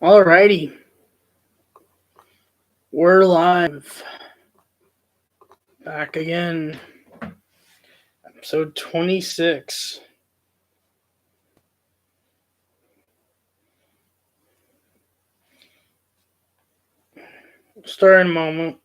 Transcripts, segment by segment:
Alrighty, we're live. Back again. Episode 26. Start in a moment.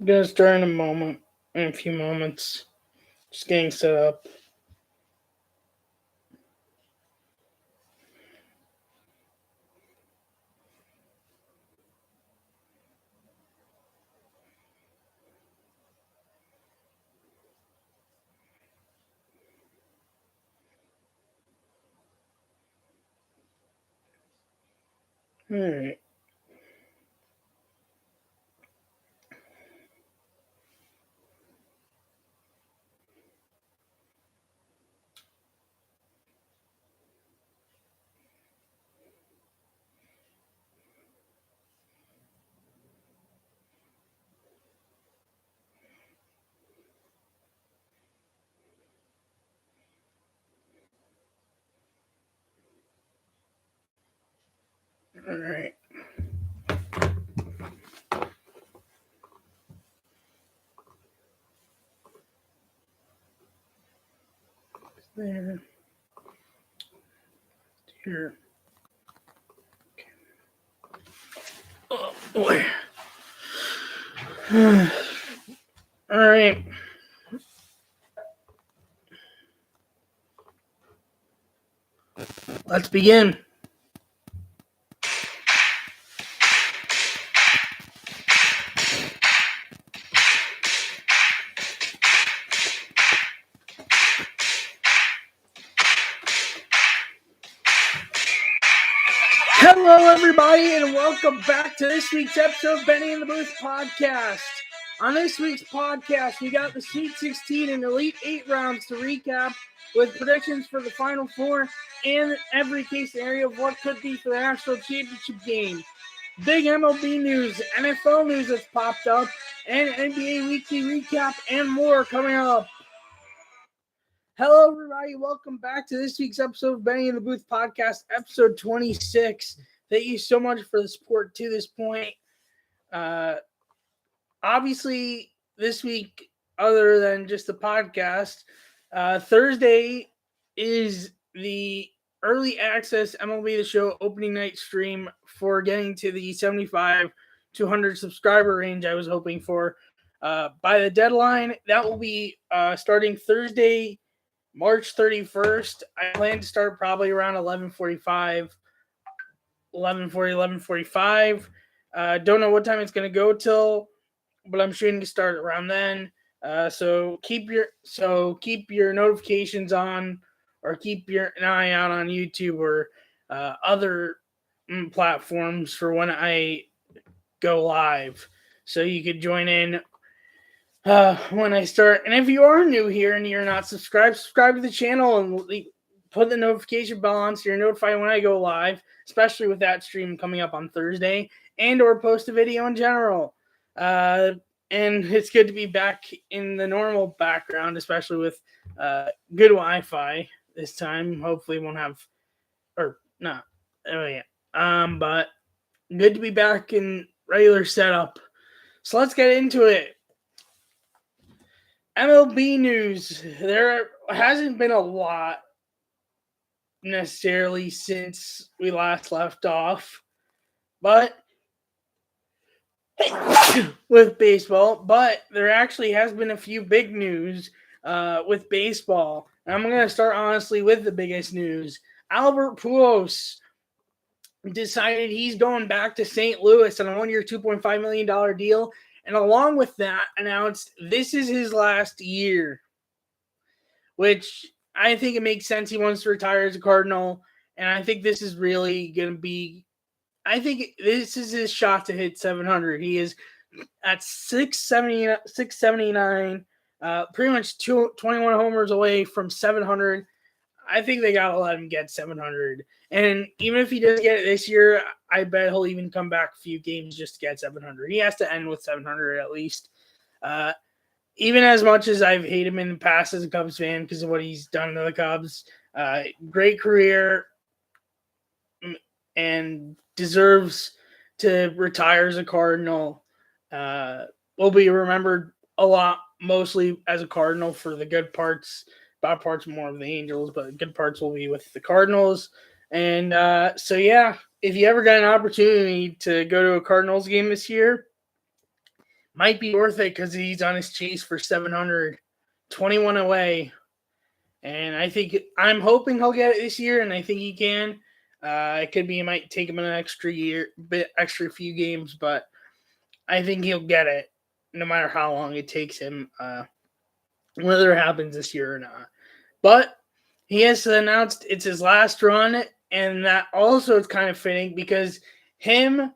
I'm gonna start in a few moments. Just getting set up. Alright. Alright. There. Here. Okay. Oh boy. Alright. Let's begin. Hello, everybody, and welcome back to this week's episode of Benny in the Booth podcast. On this week's podcast, we got the Sweet 16 and Elite 8 rounds to recap with predictions for the Final Four and every case scenario of what could be for the National Championship game. Big MLB news, NFL news that's popped up, and NBA weekly recap and more coming up. Hello, everybody. Welcome back to this week's episode of Benny in the Booth podcast, episode 26. Thank you so much for the support to this point. Obviously, this week, other than just the podcast, Thursday is the early access MLB The Show opening night stream for getting to the 75 to 100 subscriber range I was hoping for. By the deadline, that will be starting Thursday, March 31st. I plan to start probably around 11:45. Don't know what time it's going to go till, but I'm shooting to start around then. So keep your notifications on, or keep an eye out on YouTube or other platforms for when I go live, so you could join in when I start. And if you are new here and you're not subscribed, subscribe to the channel and put the notification bell on so you're notified when I go live, especially with that stream coming up on Thursday, and or post a video in general. And it's good to be back in the normal background, especially with good Wi-Fi this time. Hopefully won't have, or not. Oh yeah. But good to be back in regular setup. So let's get into it. MLB news. There hasn't been a lot necessarily since we last left off, but with baseball, but there actually has been a few big news with baseball. And I'm going to start honestly with the biggest news. Albert Pujols decided he's going back to St. Louis on a 1-year, $2.5 million deal. And along with that, announced this is his last year, which I think it makes sense. He wants to retire as a Cardinal. And I think this is really going to be, I think this is his shot to hit 700. He is at 679, pretty much 21 homers away from 700. I think they got to let him get 700. And even if he doesn't get it this year, I bet he'll even come back a few games just to get 700. He has to end with 700 at least. Even as much as I've hated him in the past as a Cubs fan because of what he's done to the Cubs, great career and deserves to retire as a Cardinal. Will be remembered a lot, mostly as a Cardinal for the good parts. Bad parts more of the Angels, but good parts will be with the Cardinals. And so, yeah, if you ever got an opportunity to go to a Cardinals game this year, might be worth it because he's on his chase for 700, 21 away. And I'm hoping he'll get it this year, and I think he can. It could be it might take him an extra few games, but I think he'll get it no matter how long it takes him, whether it happens this year or not. But he has announced it's his last run, and that also is kind of fitting because him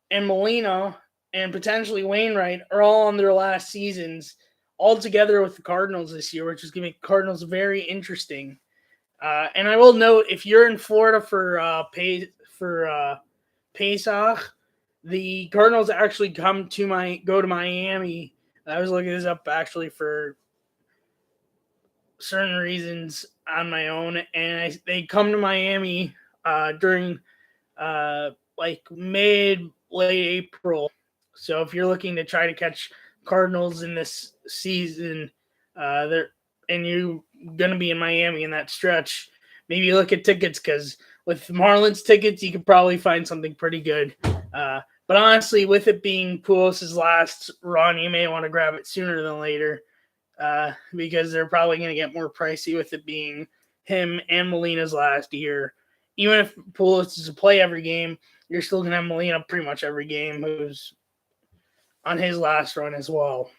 and Molina and potentially Wainwright are all on their last seasons all together with the Cardinals this year, which is going to make Cardinals very interesting. And I will note, if you're in Florida for Pesach, the Cardinals actually go to Miami. I was looking this up actually for certain reasons on my own, and they come to Miami during like late April. So if you're looking to try to catch Cardinals in this season, and you're going to be in Miami in that stretch, maybe look at tickets, because with Marlins tickets, you could probably find something pretty good. But honestly, with it being Pujols' last run, you may want to grab it sooner than later, because they're probably going to get more pricey with it being him and Molina's last year. Even if Pujols is to play every game, you're still going to have Molina pretty much every game, who's on his last run as well.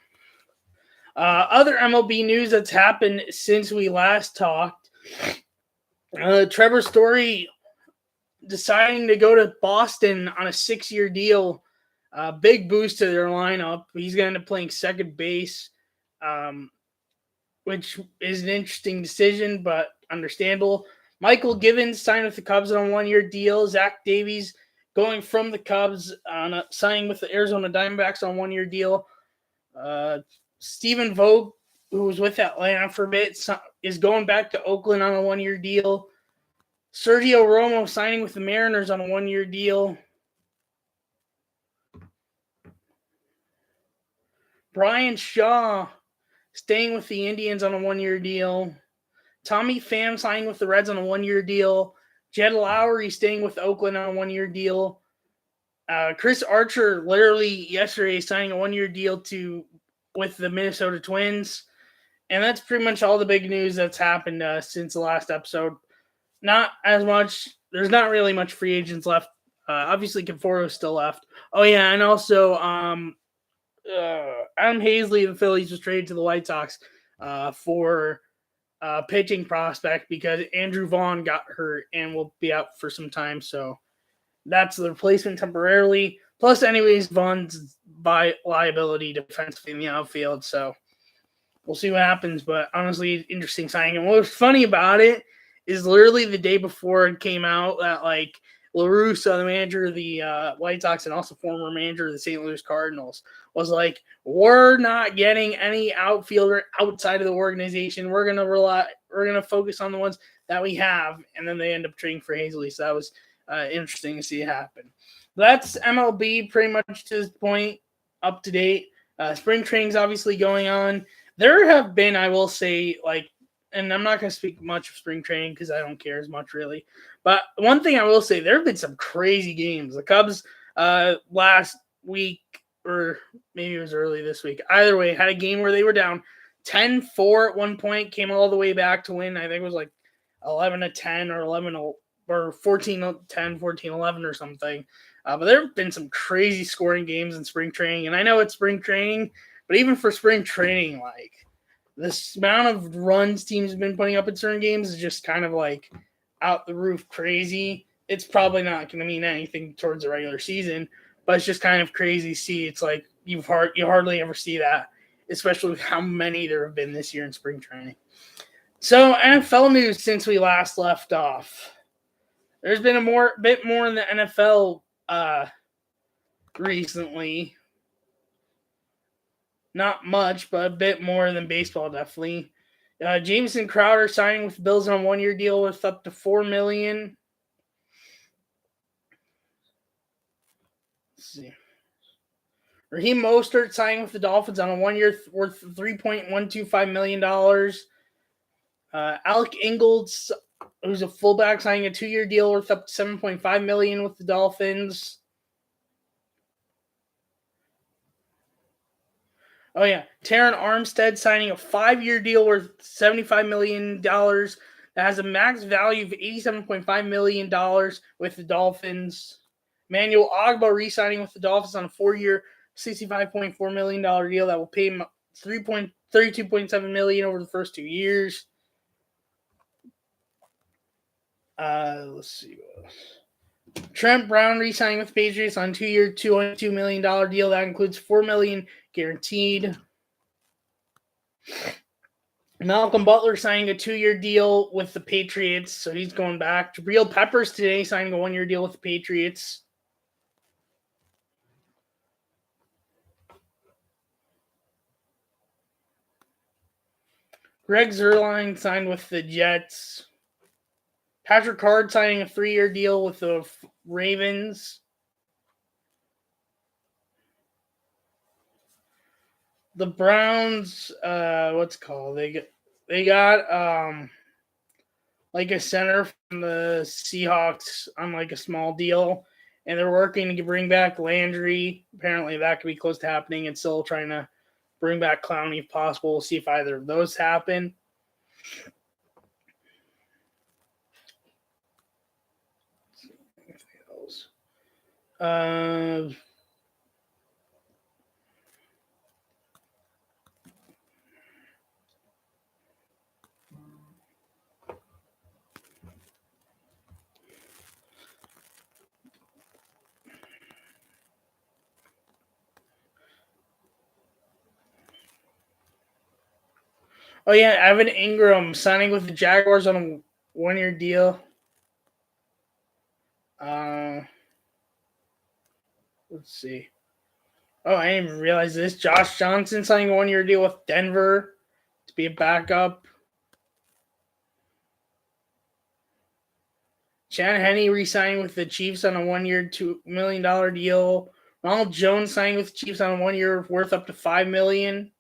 Other MLB news that's happened since we last talked, Trevor Story deciding to go to Boston on a 6-year deal. Big boost to their lineup. He's going to end up playing second base, which is an interesting decision, but understandable. Michael Givens signed with the Cubs on a 1-year deal. Zach Davies going from the Cubs on signing with the Arizona Diamondbacks on a 1-year deal. Stephen Vogt, who was with Atlanta for a bit, is going back to Oakland on a 1-year deal. Sergio Romo signing with the Mariners on a 1-year deal. Brian Shaw staying with the Indians on a 1-year deal. Tommy Pham signing with the Reds on a 1-year deal. Jed Lowry staying with Oakland on a 1-year deal. Chris Archer literally yesterday signing a 1-year deal with the Minnesota Twins. And that's pretty much all the big news that's happened since the last episode. Not as much. There's not really much free agents left. Obviously, Conforto's still left. Oh, yeah, and also Adam Hazley of the Phillies was traded to the White Sox for pitching prospect because Andrew Vaughn got hurt and will be out for some time. So that's the replacement temporarily. Plus, anyways, Vaughn's by liability defensively in the outfield. So we'll see what happens. But honestly, interesting signing. And what was funny about it is literally the day before it came out that like La Russa, the manager of the White Sox and also former manager of the St. Louis Cardinals, was like, we're not getting any outfielder outside of the organization. We're gonna focus on the ones that we have, and then they end up trading for Hazley. So that was interesting to see it happen. That's MLB pretty much to this point, up to date. Spring training's obviously going on. There have been, I will say, and I'm not going to speak much of spring training because I don't care as much really. But one thing I will say, there have been some crazy games. The Cubs last week, or maybe it was early this week, either way, had a game where they were down 10-4 at one point, came all the way back to win. I think it was like 11-10 or 14-10, 14-11 or something. But there have been some crazy scoring games in spring training. And I know it's spring training, but even for spring training, like, this amount of runs teams have been putting up in certain games is just kind of like out the roof crazy. It's probably not going to mean anything towards the regular season, but it's just kind of crazy to see. It's like you hardly ever see that, especially with how many there have been this year in spring training. So NFL news since we last left off. There's been a bit more in the NFL recently. Not much, but a bit more than baseball, definitely. Jameson Crowder signing with the Bills on a 1-year deal with up to $4 million. Let's see. Raheem Mostert signing with the Dolphins on a 1-year worth $3.125 million. Alec Ingold, who's a fullback, signing a 2-year deal worth up to $7.5 million with the Dolphins. Oh, yeah. Taron Armstead signing a 5-year deal worth $75 million that has a max value of $87.5 million with the Dolphins. Manuel Ogba re-signing with the Dolphins on a 4-year, $65.4 million deal that will pay him $32.7 million over the first 2 years. Let's see what else. Trent Brown re-signing with the Patriots on a 2-year, $2.2 million deal that includes $4 million guaranteed. Malcolm Butler signing a 2-year deal with the Patriots, so he's going back. Jabril Peppers today signing a 1-year deal with the Patriots. Greg Zuerlein signed with the Jets. Patrick Card signing a 3-year deal with the Ravens. The Browns, They got like a center from the Seahawks on like a small deal, and they're working to bring back Landry. Apparently, that could be close to happening, and still trying to bring back Clowney if possible. We'll see if either of those happen. Oh, yeah, Evan Ingram signing with the Jaguars on a 1-year deal. Let's see. Oh, I didn't even realize this. Josh Johnson signing a 1-year deal with Denver to be a backup. Chad Henne re-signing with the Chiefs on a 1-year, $2 million deal. Ronald Jones signing with the Chiefs on a 1 year worth up to $5 million.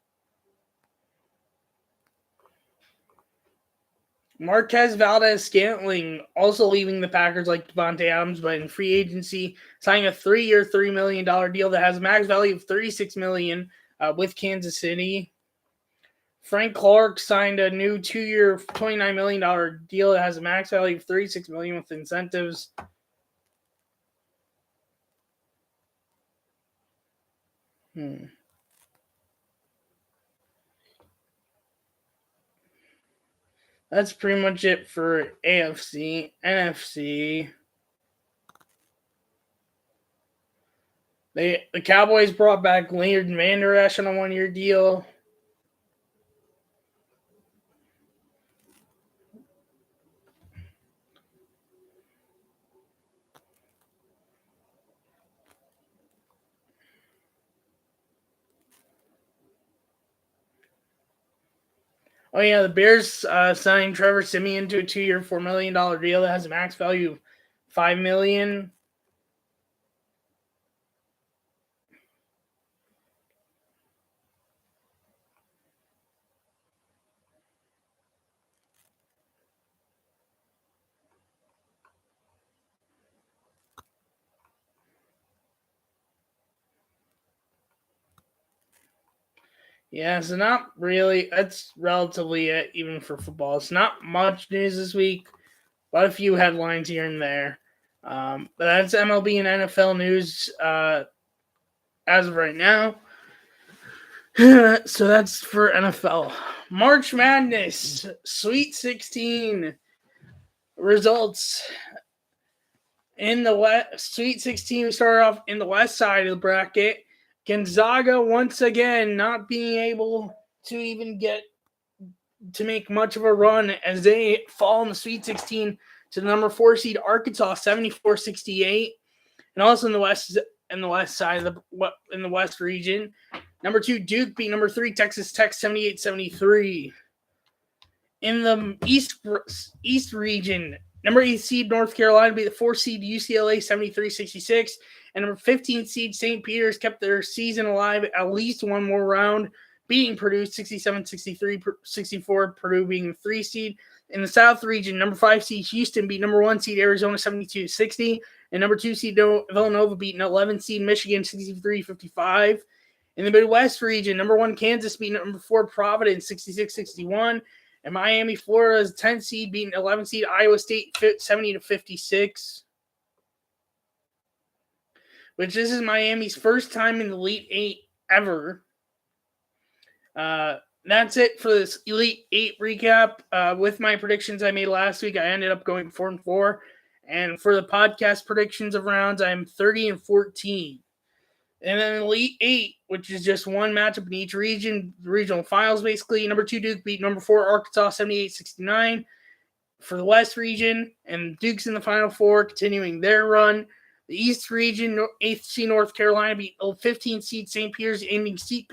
Marquez Valdez-Scantling also leaving the Packers like Devontae Adams, but in free agency, signing a 3-year, $3 million deal that has a max value of $36 million with Kansas City. Frank Clark signed a new 2-year, $29 million deal that has a max value of $36 million with incentives. That's pretty much it for AFC. NFC. The Cowboys brought back Leonard Vander Esch on a 1-year deal. Oh, yeah, the Bears signed Trevor Siemian to a 2-year, $4 million deal that has a max value of $5 million. Yeah, so not really. That's relatively it, even for football. It's not much news this week, but a few headlines here and there. But that's MLB and NFL news as of right now. So that's for NFL. March Madness, Sweet 16 results. In the West, Sweet 16, we started off in the west side of the bracket. Gonzaga, once again, not being able to even get to make much of a run as they fall in the Sweet 16 to the number 4 seed Arkansas, 74-68. And also in the west side of in the West region, number 2 Duke beat number 3 Texas Tech 78-73. In the East region, number 8 seed North Carolina beat the 4 seed UCLA 73-66. And number 15 seed St. Peter's kept their season alive at least one more round, beating Purdue 67-63, Purdue being the 3 seed. In the South region, number 5 seed Houston beat number 1 seed Arizona 72-60. And number 2 seed Villanova beat 11 seed Michigan 63-55. In the Midwest region, number 1 Kansas beat number 4 Providence 66-61. And Miami, Florida's 10 seed beating 11 seed Iowa State 70-56. Which this is Miami's first time in the Elite 8 ever. That's it for this Elite 8 recap. With my predictions I made last week, I ended up going 4-4. And for the podcast predictions of rounds, I'm 30-14. And then Elite 8, which is just one matchup in each region, the regional finals basically. Number 2 Duke beat number 4 Arkansas 78-69 for the West region. And Duke's in the Final Four, continuing their run. The East region, 8th seed North Carolina beat 15 seed St. Peter's, ending St.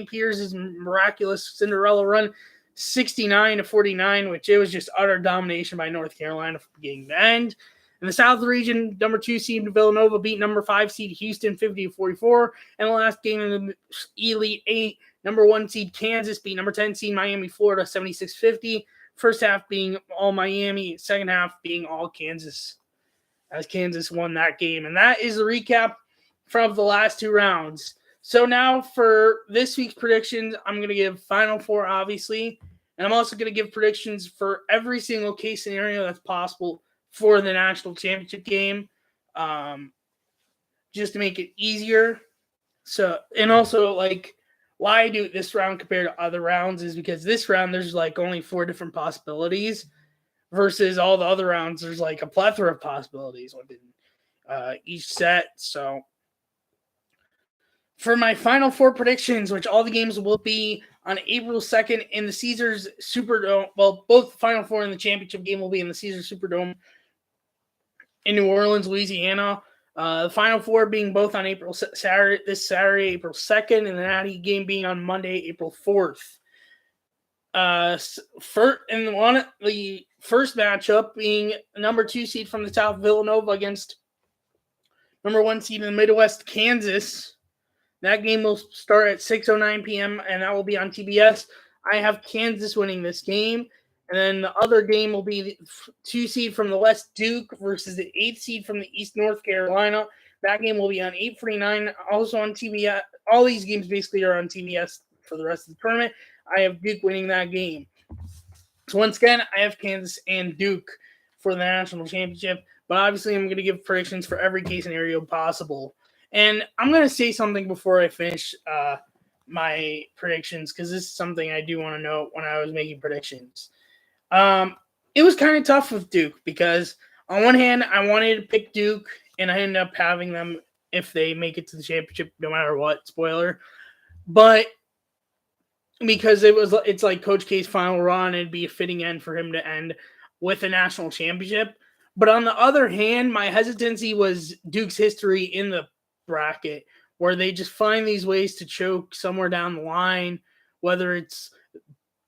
Peter's' miraculous Cinderella run 69-49, which it was just utter domination by North Carolina from beginning to end. In the South region, number 2 seed Villanova beat number 5 seed Houston 50-44. And the last game in the Elite 8, number 1 seed Kansas beat number 10 seed Miami, Florida 76-50. First half being all Miami, second half being all Kansas, as Kansas won that game. And that is the recap from the last 2 rounds. So now for this week's predictions, I'm going to give Final Four, obviously. And I'm also going to give predictions for every single case scenario that's possible for the national championship game, just to make it easier. So, and also, like, why I do this round compared to other rounds is because this round there's like only 4 different possibilities versus all the other rounds there's like a plethora of possibilities within each set. So for my Final Four predictions, which all the games will be on April 2nd in the Caesars Superdome, well, both the Final Four and the championship game will be in the Caesars Superdome in New Orleans, Louisiana. The Final Four being both on this Saturday, April 2nd, and the Natty game being on Monday, April 4th. The first matchup being number 2 seed from the South, Villanova, against number 1 seed in the Midwest, Kansas. That game will start at 6:09 p.m. and that will be on TBS. I have Kansas winning this game. And then the other game will be the 2 seed from the West, Duke, versus the 8th seed from the East, North Carolina. That game will be on 8:49, also on TBS. All these games basically are on TBS for the rest of the tournament. I have Duke winning that game. So once again, I have Kansas and Duke for the national championship. But obviously, I'm going to give predictions for every case scenario possible. And I'm going to say something before I finish my predictions, because this is something I do want to know when I was making predictions. It was kind of tough with Duke because on one hand, I wanted to pick Duke, and I ended up having them if they make it to the championship no matter what. Spoiler. But because it's like Coach K's final run, it'd be a fitting end for him to end with a national championship. But on the other hand, my hesitancy was Duke's history in the bracket, where they just find these ways to choke somewhere down the line, whether it's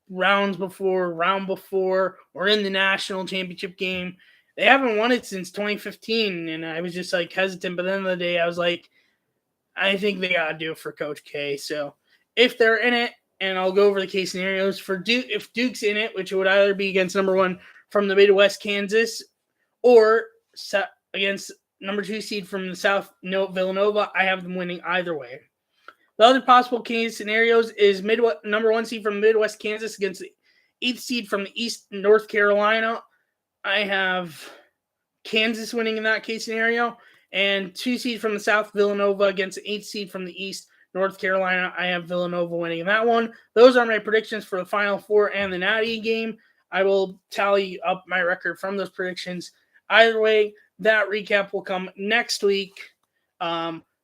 round before, or in the national championship game. They haven't won it since 2015, and I was just like hesitant. But at the end of the day, I was like, I think they got to do it for Coach K. So if they're in it, and I'll go over the case scenarios for Duke. If Duke's in it, which would either be against number 1 from the Midwest, Kansas, or against number 2 seed from the South, Villanova, I have them winning either way. The other possible case scenarios is number 1 seed from Midwest, Kansas, against the 8th seed from the East, North Carolina. I have Kansas winning in that case scenario. And 2 seed from the South, Villanova, against the 8th seed from the East, North Carolina. I have Villanova winning in that one. Those are my predictions for the Final Four and the Natty game. I will tally up my record from those predictions. Either way, that recap will come next week,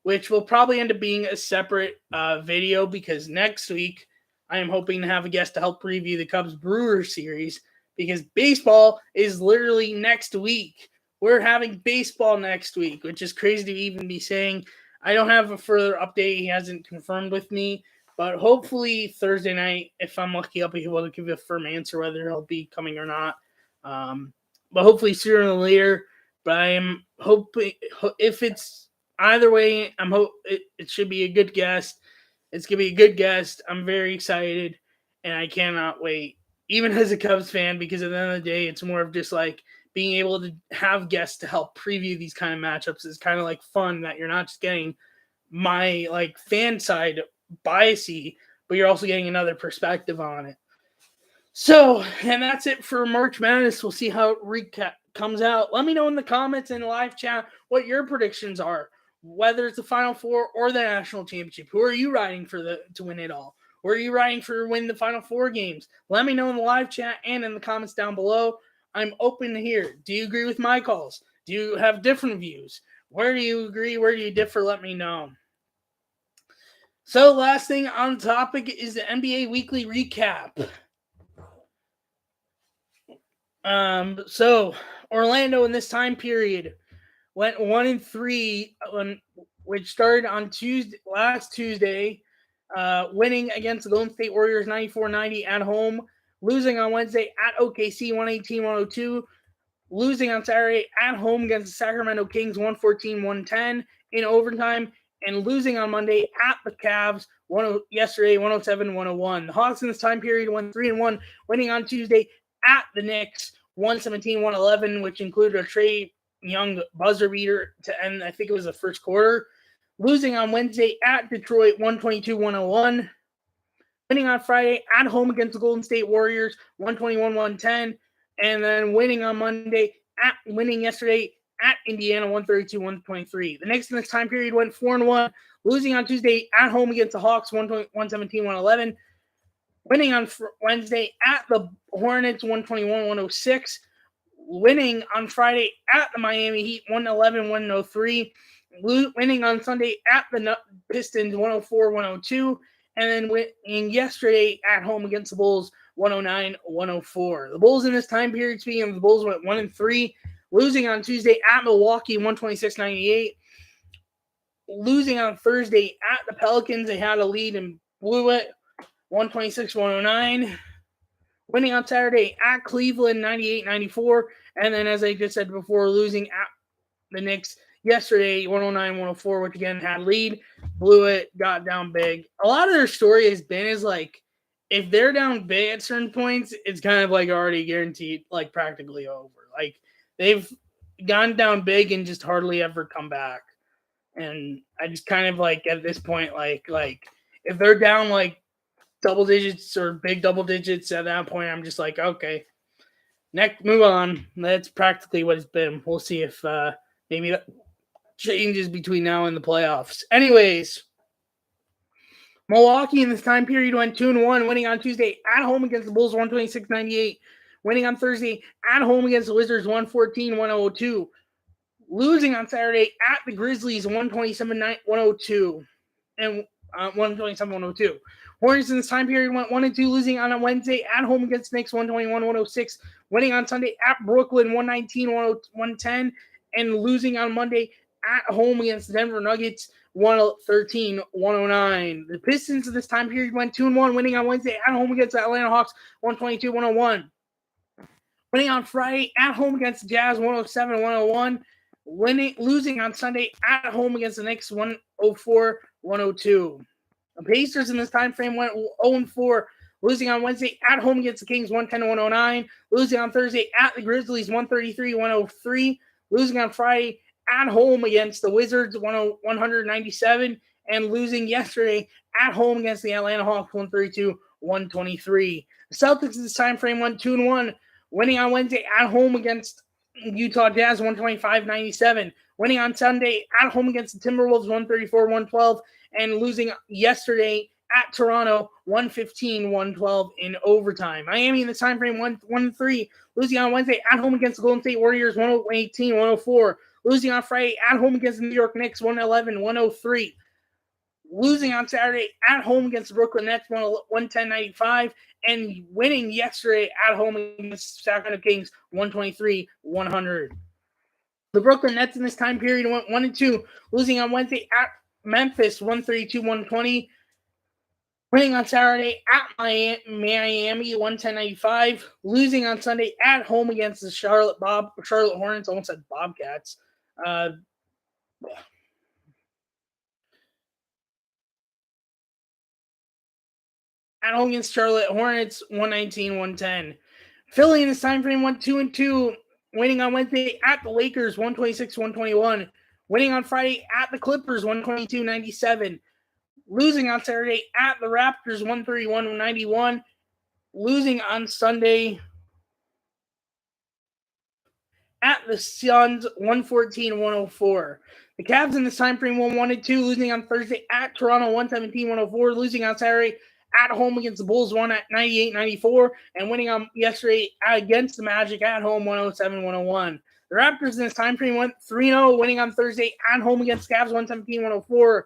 which will probably end up being a separate video, because next week I am hoping to have a guest to help preview the Cubs-Brewers series, because baseball is literally next week. We're having baseball next week, which is crazy to even be saying. I don't have a further update. He hasn't confirmed with me, but hopefully Thursday night, if I'm lucky, I'll be able to give you a firm answer whether he'll be coming or not. But hopefully sooner than later. But I am hoping, if it's either way, it should be a good guest. It's going to be a good guest. I'm very excited, and I cannot wait, even as a Cubs fan, because at the end of the day, it's more of just like being able to have guests to help preview these kind of matchups is kind of like fun, that you're not just getting my like fan side biasy, but you're also getting another perspective on it. So, and that's it for March Madness. We'll see how recap comes out. Let me know in the comments and live chat what your predictions are, whether it's the Final Four or the national championship. Who are you riding for to win it all? Or are you riding for to win the Final Four games? Let me know in the live chat and in the comments down below. I'm open to hear. Do you agree with my calls? Do you have different views? Where do you agree? Where do you differ? Let me know. So last thing on topic is the NBA weekly recap. So Orlando in this time period went 1-3, which started on last Tuesday, winning against the Golden State Warriors 94-90 at home, losing on Wednesday at OKC 118-102, losing on Saturday at home against the Sacramento Kings 114-110 in overtime, and losing on Monday at the Cavs yesterday 107-101. The Hawks in this time period went 3-1, winning on Tuesday at the Knicks 117-111, which included a Trae Young buzzer beater to end, I think it was the first quarter. Losing on Wednesday at Detroit 122-101. Winning on Friday at home against the Golden State Warriors 121-110. And then winning on Monday winning yesterday at Indiana 132-123. The Knicks in this time period went 4-1, losing on Tuesday at home against the Hawks 117-111. Winning on Wednesday at the Hornets 121-106. Winning on Friday at the Miami Heat 111-103. Winning on Sunday at the Pistons 104-102. And then winning yesterday at home against the Bulls 109-104. The Bulls in this time period, speaking of the Bulls, went 1-3. Losing on Tuesday at Milwaukee 126-98. Losing on Thursday at the Pelicans. They had a lead and blew it 126-109. winning on Saturday at Cleveland 98-94. And then, as I just said before, losing at the Knicks yesterday 109-104, which again had lead, blew it, got down big. A lot of their story has been is like, if they're down big at certain points, it's kind of like already guaranteed, like practically over. Like they've gone down big and just hardly ever come back. And I just kind of like at this point, like if they're down like double digits or big double digits at that point, I'm just like, okay, next, move on. That's practically what it's been. We'll see if maybe that changes between now and the playoffs. Anyways, Milwaukee in this time period went 2-1, winning on Tuesday at home against the Bulls 126-98, winning on Thursday at home against the Wizards 114-102, losing on Saturday at the Grizzlies 127-102 and 127-102. Hornets in this time period went 1-2, losing on a Wednesday at home against Knicks 121-106, winning on Sunday at Brooklyn 119-110, and losing on Monday at home against the Denver Nuggets 113-109. The Pistons in this time period went 2-1, winning on Wednesday at home against the Atlanta Hawks 122-101. Winning on Friday at home against the Jazz 107-101. Losing on Sunday at home against the Knicks 104-102. The Pacers in this time frame went 0-4, losing on Wednesday at home against the Kings 110-109, losing on Thursday at the Grizzlies 133-103, losing on Friday at home against the Wizards 197, and losing yesterday at home against the Atlanta Hawks 132-123. The Celtics in this time frame went 2-1, winning on Wednesday at home against Utah Jazz 125-97, winning on Sunday at home against the Timberwolves 134-112, and losing yesterday at Toronto 115-112 in overtime. Miami in the time frame 1-3, losing on Wednesday at home against the Golden State Warriors 118-104, losing on Friday at home against the New York Knicks 111-103, losing on Saturday at home against the Brooklyn Nets 110-95, and winning yesterday at home against the Sacramento Kings 123-100. The Brooklyn Nets in this time period went 1-2, losing on Wednesday at Memphis 132-120, winning on Saturday at Miami 110-95, losing on Sunday at home against the Charlotte Hornets, almost said Bobcats. At home against Charlotte Hornets 119-110. Philly in this time frame went 2-2, winning on Wednesday at the Lakers 126-121, winning on Friday at the Clippers 122-97, losing on Saturday at the Raptors 131-91, losing on Sunday at the Suns 114-104. The Cavs in this time frame won 1-2, losing on Thursday at Toronto 117-104, losing on Saturday at home against the Bulls 98-94, and winning on yesterday against the Magic at home 107-101. The Raptors in this time frame went 3-0, winning on Thursday at home against Cavs 117-104,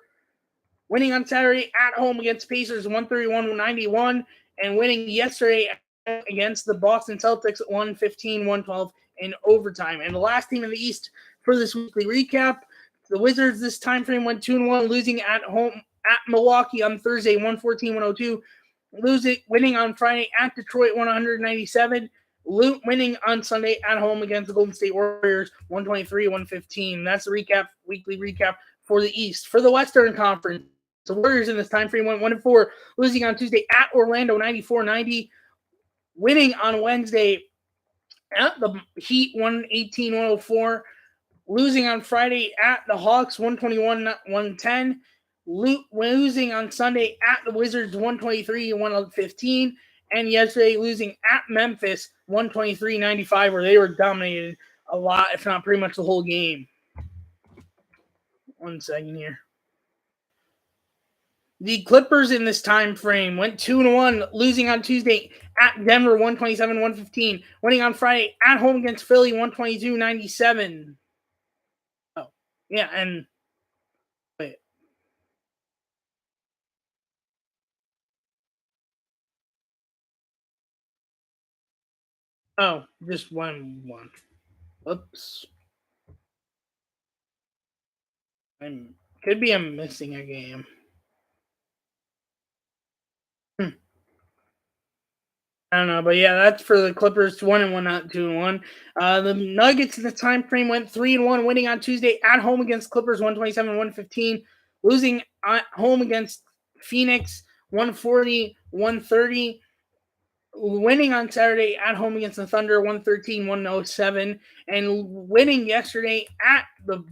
winning on Saturday at home against Pacers 131-91, and winning yesterday against the Boston Celtics 115-112 in overtime. And the last team in the East for this weekly recap, the Wizards this time frame went 2-1, losing at home at Milwaukee on Thursday 114-102, winning on Friday at Detroit 197, winning on Sunday at home against the Golden State Warriors 123-115. That's the weekly recap for the East. For the Western Conference, the Warriors in this time frame went 1-4, losing on Tuesday at Orlando 94-90, winning on Wednesday at the Heat 118-104, losing on Friday at the Hawks 121-110, losing on Sunday at the Wizards 123-115, and yesterday losing at Memphis 123-95, where they were dominated a lot, if not pretty much the whole game. 1 second here. The Clippers in this time frame went 2-1, losing on Tuesday at Denver 127-115, winning on Friday at home against Philly 122-97. Oh, yeah, and wait. Oh, just 1-1. Oops. I'm missing a game. I don't know, but yeah, that's for the Clippers. 1-1, not 2-1. The Nuggets in the time frame went 3-1, winning on Tuesday at home against Clippers 127-115, losing at home against Phoenix 140-130, winning on Saturday at home against the Thunder 113-107, and winning yesterday at the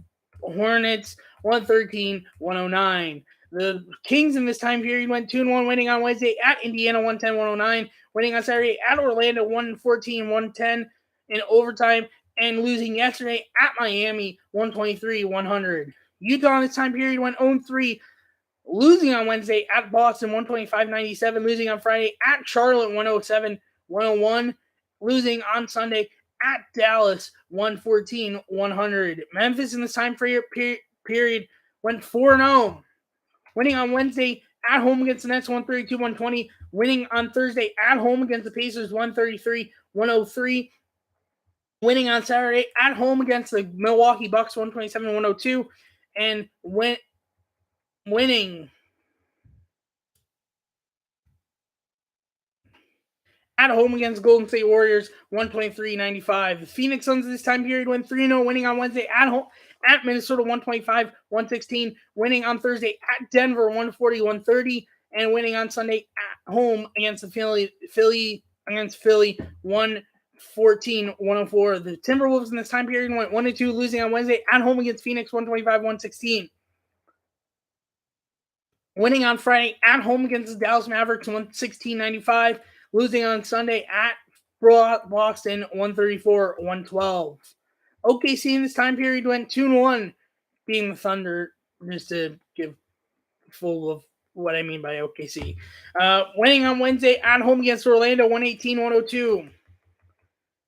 Hornets 113-109. The Kings in this time period went 2-1, winning on Wednesday at Indiana 110-109, winning on Saturday at Orlando 114-110 in overtime, and losing yesterday at Miami 123-100. Utah in this time period went 0-3, losing on Wednesday at Boston 125-97, losing on Friday at Charlotte 107-101, losing on Sunday at Dallas 114-100. Memphis in this time period went 4-0, winning on Wednesday at home against the Nets 132-120, winning on Thursday at home against the Pacers 133-103, winning on Saturday at home against the Milwaukee Bucks 127-102, and winning at home against Golden State Warriors 123-95. The Phoenix Suns this time period went 3-0, winning on Wednesday at home at Minnesota 125-116, winning on Thursday at Denver 140-130, and winning on Sunday at home against the Philly 114-104. The Timberwolves in this time period went 1-2, losing on Wednesday at home against Phoenix 125-116. Winning on Friday at home against the Dallas Mavericks 116-95, losing on Sunday at Boston 134-112. OKC in this time period went 2-1, beating the Thunder, just to give full of what I mean by OKC. Winning on Wednesday at home against Orlando 118-102.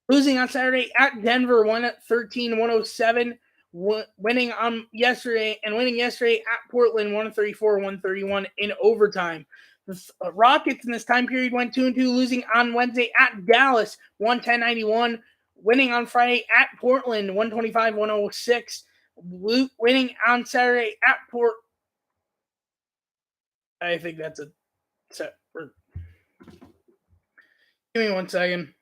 Losing on Saturday at Denver 113-107. Winning yesterday at Portland 134-131 in overtime. The Rockets in this time period went 2-2, losing on Wednesday at Dallas 110-91, winning on Friday at Portland 125-106, winning on Saturday at I think that's a set. Give me 1 second.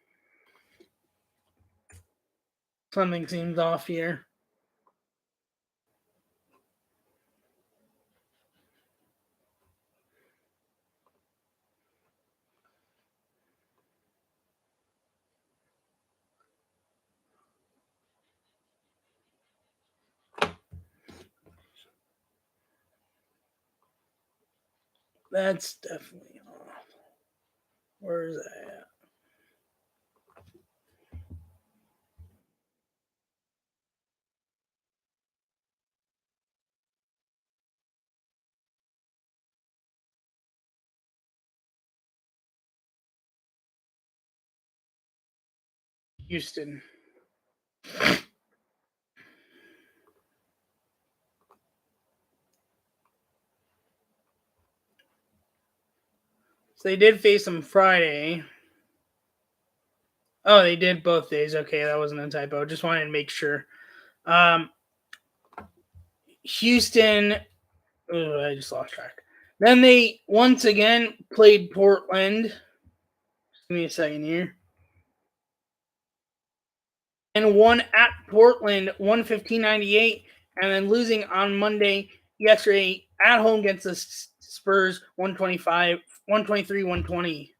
Something seems off here. That's definitely off. Where is that at? Houston. So they did face them Friday. Oh, they did both days. Okay, that wasn't a typo. Just wanted to make sure. Houston. Oh, I just lost track. Then they once again played Portland. Just give me a second here. And won at Portland 115-98, and then losing on yesterday at home against the Spurs 123-120.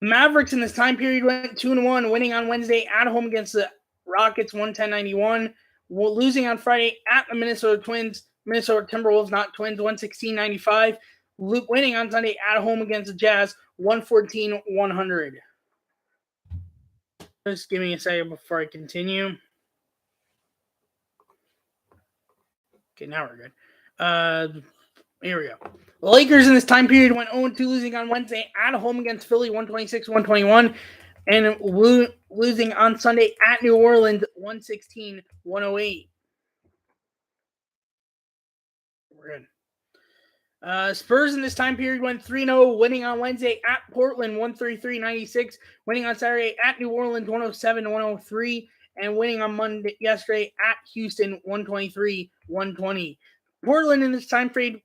Mavericks in this time period went 2-1, winning on Wednesday at home against the Rockets 110-91, losing on Friday at the Minnesota Timberwolves, not Twins, 116-95, winning on Sunday at home against the Jazz 114-100. Just give me a second before I continue. Okay, now we're good. Here we go. The Lakers in this time period went 0-2, losing on Wednesday at home against Philly 126-121, and losing on Sunday at New Orleans 116-108. We're good. Spurs in this time period went 3-0, winning on Wednesday at Portland 133-96, winning on Saturday at New Orleans 107-103, and winning on yesterday at Houston 123-120. Portland in this time period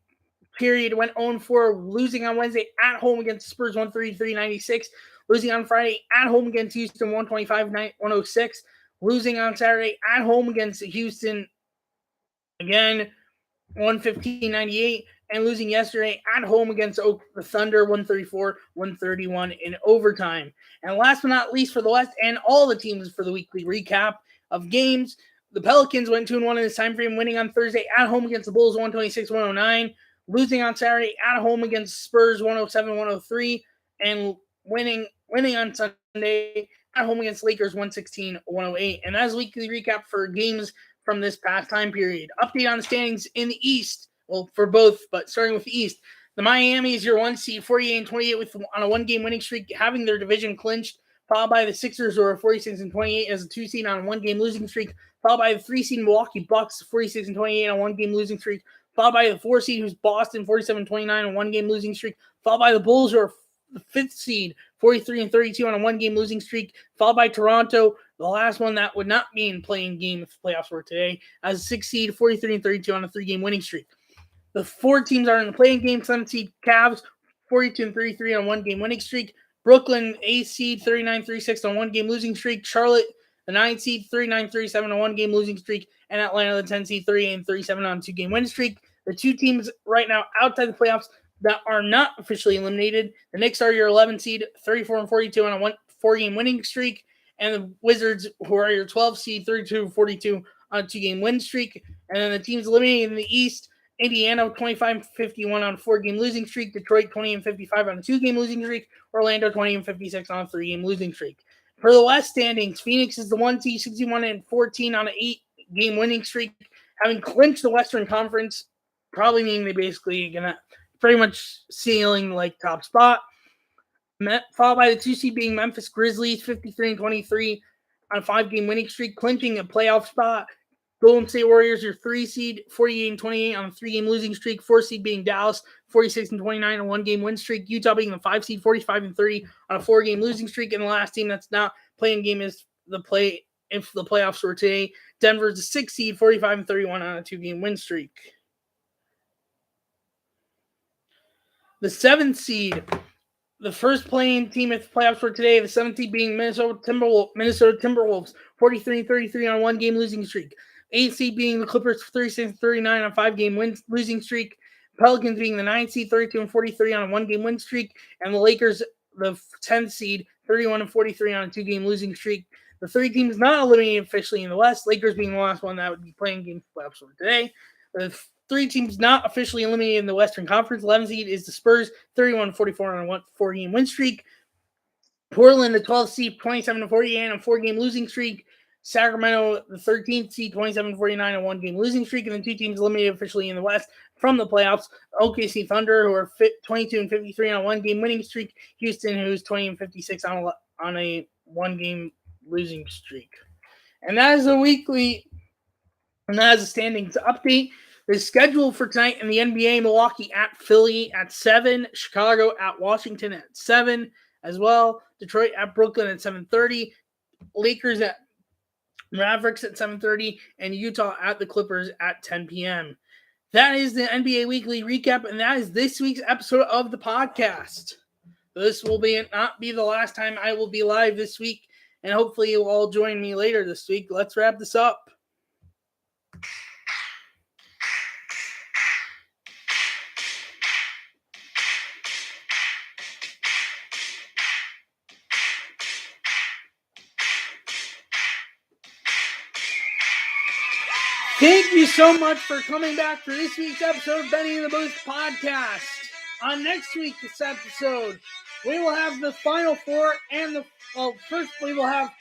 period went 0-4, losing on Wednesday at home against Spurs 133-96, losing on Friday at home against Houston 125-106, losing on Saturday at home against Houston again 115-98, and losing yesterday at home against the Thunder 134-131 in overtime. And last but not least for the West and all the teams for the weekly recap of games, the Pelicans went 2-1 in this time frame, winning on Thursday at home against the Bulls 126-109, losing on Saturday at home against Spurs 107-103, and winning on Sunday at home against Lakers 116-108. And that's weekly recap for games from this past time period. Update on the standings in the East. Well, for both, but starting with the East. The Miami is your 1 seed, 48-28 on a 1-game winning streak, having their division clinched, followed by the Sixers, who are 46-28 as a 2 seed on a 1-game losing streak, followed by the 3 seed Milwaukee Bucks, 46-28 on a 1-game losing streak, followed by the 4 seed, who's Boston, 47-29 on a 1-game losing streak, followed by the Bulls, who are the 5th seed, 43-32 on a 1-game losing streak, followed by Toronto, the last one that would not be in playing game if the playoffs were today, as a 6th seed, 43-32 on a 3-game winning streak. The 4 teams are in the playing game. 7th seed Cavs, 42-33 on a 1-game winning streak. Brooklyn, 8th seed, 39-36 on a 1-game losing streak. Charlotte, the 9th seed, 39-37 on a 1-game losing streak. And Atlanta, the 10th seed, 38-37 on a 2-game winning streak. The 2 teams right now outside the playoffs that are not officially eliminated. The Knicks are your 11th seed, 34-42 on a 4-game winning streak. And the Wizards, who are your 12th seed, 32-42 on a 2-game win streak. And then the teams eliminated in the East, Indiana 25-51 on a 4-game losing streak. Detroit 20-55 on a 2-game losing streak. Orlando 20-56 on a 3-game losing streak. For the West standings, Phoenix is the 1 seed, 61-14 on an 8-game winning streak, having clinched the Western Conference, probably meaning they basically gonna pretty much ceiling like top spot. Followed by the 2 seed being Memphis Grizzlies, 53-23 on a 5-game winning streak, clinching a playoff spot. Golden State Warriors, your 3 seed, 48-28 on a 3-game losing streak. 4 seed being Dallas, 46-29 on a 1-game win streak. Utah being the 5 seed, 45-30 on a 4-game losing streak. And the last team that's not playing game is if the playoffs were today. Denver's the 6 seed, 45-31 on a 2-game win streak. The 7th seed, the first playing team if the playoffs were today, the 7th seed being Minnesota Timberwolves, 43-33 on a 1-game losing streak. 8th seed being the Clippers, 36-39 on a 5-game losing streak. Pelicans being the 9th seed, 32-43 on a 1-game win streak. And the Lakers, the 10th seed, 31-43 on a 2-game losing streak. The 3 teams not eliminated officially in the West, Lakers being the last one that would be playing games for playoffs for today. The 3 teams not officially eliminated in the Western Conference. 11th seed is the Spurs, 31-44 on a 4-game win streak. Portland, the 12th seed, 27-48 on a 4-game losing streak. Sacramento, the 13th seed, 27-49 on a 1-game losing streak. And the 2 teams eliminated officially in the West from the playoffs. OKC Thunder, who are 22-53 on a 1-game winning streak. Houston, who's 20-56 on a 1-game losing streak. And that is a standings update. The schedule for tonight in the NBA: Milwaukee at Philly at 7, Chicago at Washington at 7 as well, Detroit at Brooklyn at 7:30, Lakers at Mavericks at 7:30, and Utah at the Clippers at 10 p.m. That is the NBA Weekly Recap, and that is this week's episode of the podcast. This will not be the last time I will be live this week, and hopefully you'll all join me later this week. Let's wrap this up. Thank you so much for coming back for this week's episode of Benny and the Booth podcast. On next week's episode, we will have the Final Four and first we will have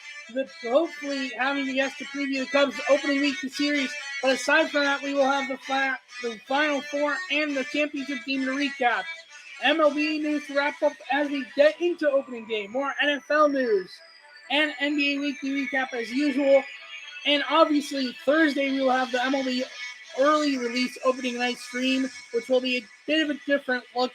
hopefully having the guest to preview the Cubs opening week of the series. But aside from that, we will have the Final Four and the championship game to recap. MLB news to wrap up as we get into opening day. More NFL news and NBA Weekly Recap as usual. And obviously, Thursday we will have the MLB early release opening night stream, which will be a bit of a different look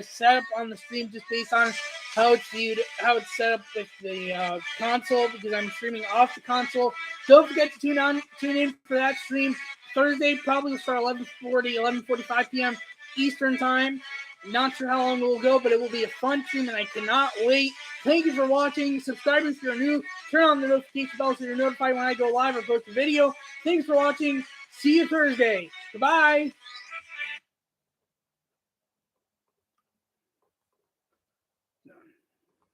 setup on the stream just based on how it's viewed, how it's set up with the console, because I'm streaming off the console. Don't forget to tune in for that stream Thursday, probably start 11:45 p.m. Eastern time. Not sure how long it will go, but it will be a fun stream, and I cannot wait. Thank you for watching. Subscribe if you're new. Turn on the notification bell so you're notified when I go live or post a video. Thanks for watching. See you Thursday. Goodbye.